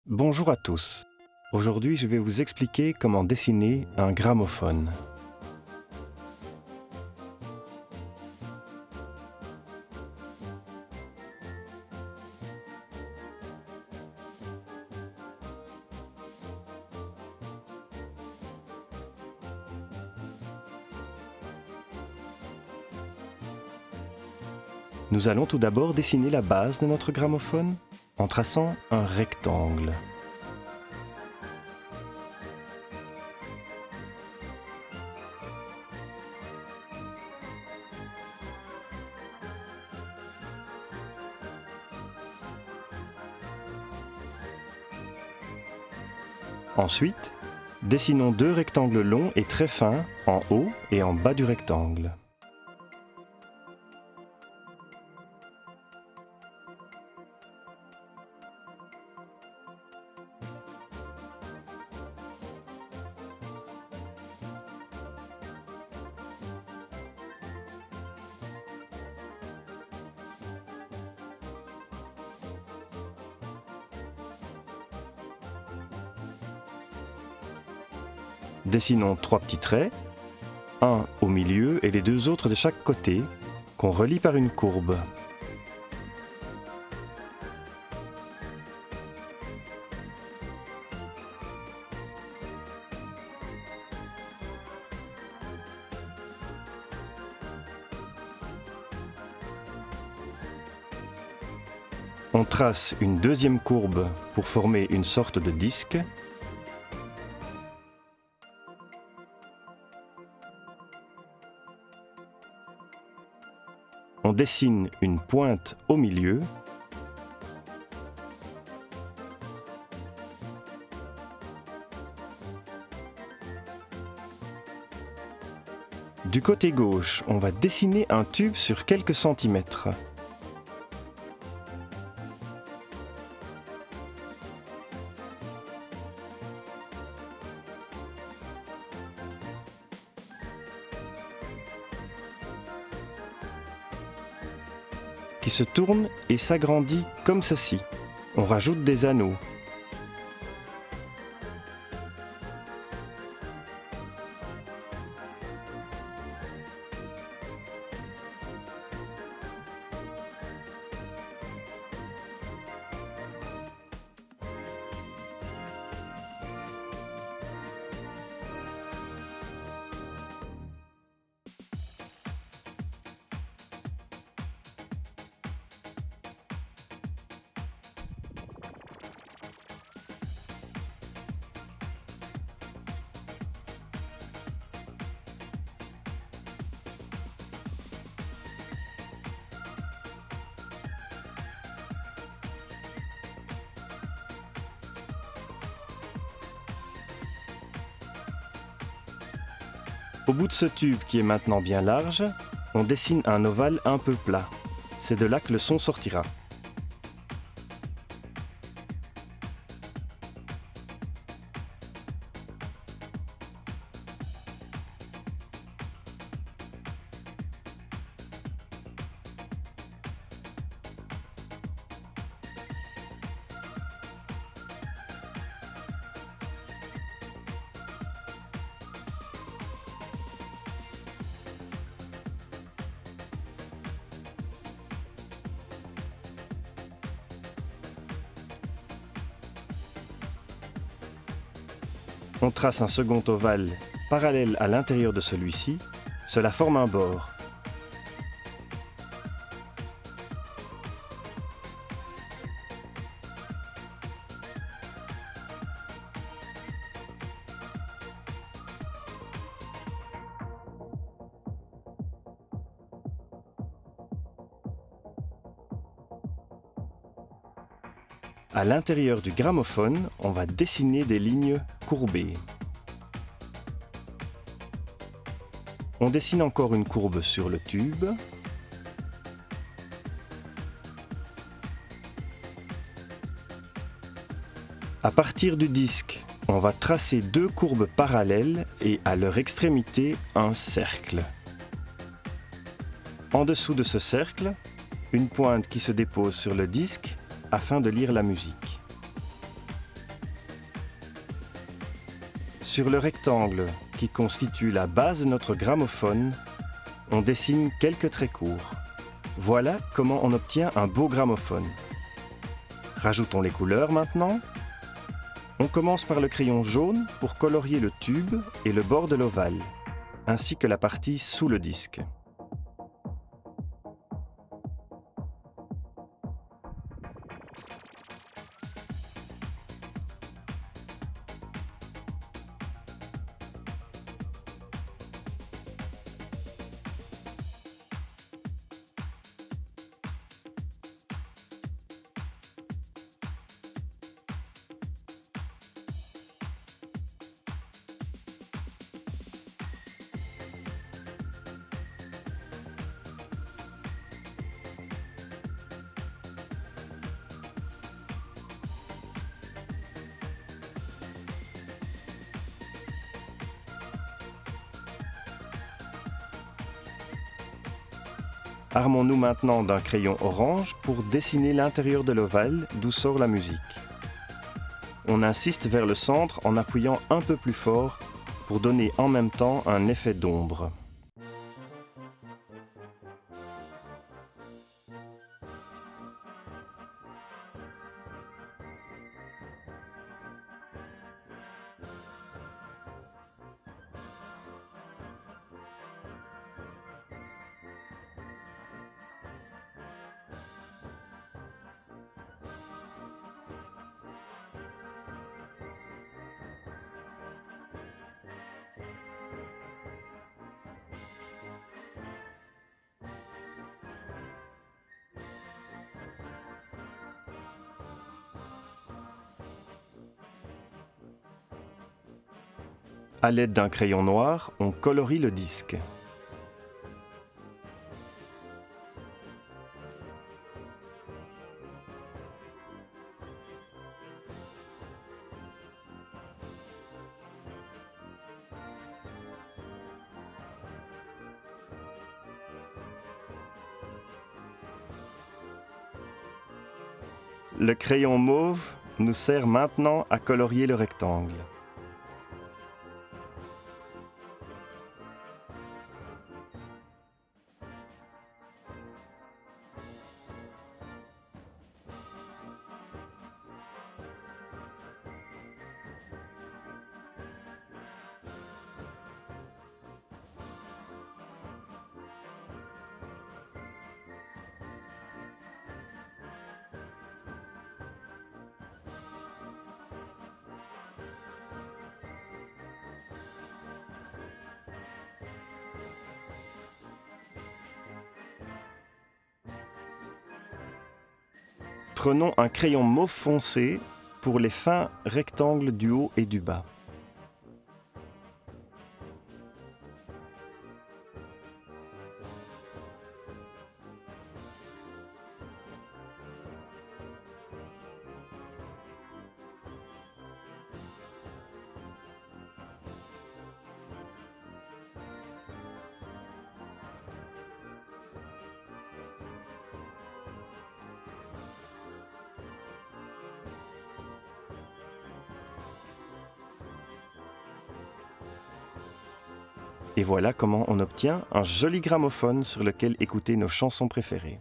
Bonjour à tous. Aujourd'hui, je vais vous expliquer comment dessiner un gramophone. Nous allons tout d'abord dessiner la base de notre gramophone en traçant un rectangle. Ensuite, dessinons deux rectangles longs et très fins en haut et en bas du rectangle. Dessinons trois petits traits, un au milieu et les deux autres de chaque côté, qu'on relie par une courbe. On trace une deuxième courbe pour former une sorte de disque. On dessine une pointe au milieu. Du côté gauche, on va dessiner un tube sur quelques centimètres. Qui se tourne et s'agrandit comme ceci. On rajoute des anneaux. Au bout de ce tube qui est maintenant bien large, on dessine un ovale un peu plat. C'est de là que le son sortira. On trace un second ovale parallèle à l'intérieur de celui-ci. Cela forme un bord. À l'intérieur du gramophone, on va dessiner des lignes courbées. On dessine encore une courbe sur le tube. À partir du disque, on va tracer deux courbes parallèles et à leur extrémité un cercle. En dessous de ce cercle, une pointe qui se dépose sur le disque afin de lire la musique. Sur le rectangle qui constitue la base de notre gramophone, on dessine quelques traits courts. Voilà comment on obtient un beau gramophone. Rajoutons les couleurs maintenant. On commence par le crayon jaune pour colorier le tube et le bord de l'ovale, ainsi que la partie sous le disque. Armons-nous maintenant d'un crayon orange pour dessiner l'intérieur de l'ovale d'où sort la musique. On insiste vers le centre en appuyant un peu plus fort pour donner en même temps un effet d'ombre. À l'aide d'un crayon noir, on colorie le disque. Le crayon mauve nous sert maintenant à colorier le rectangle. Prenons un crayon mauve foncé pour les fins rectangles du haut et du bas. Et voilà comment on obtient un joli gramophone sur lequel écouter nos chansons préférées.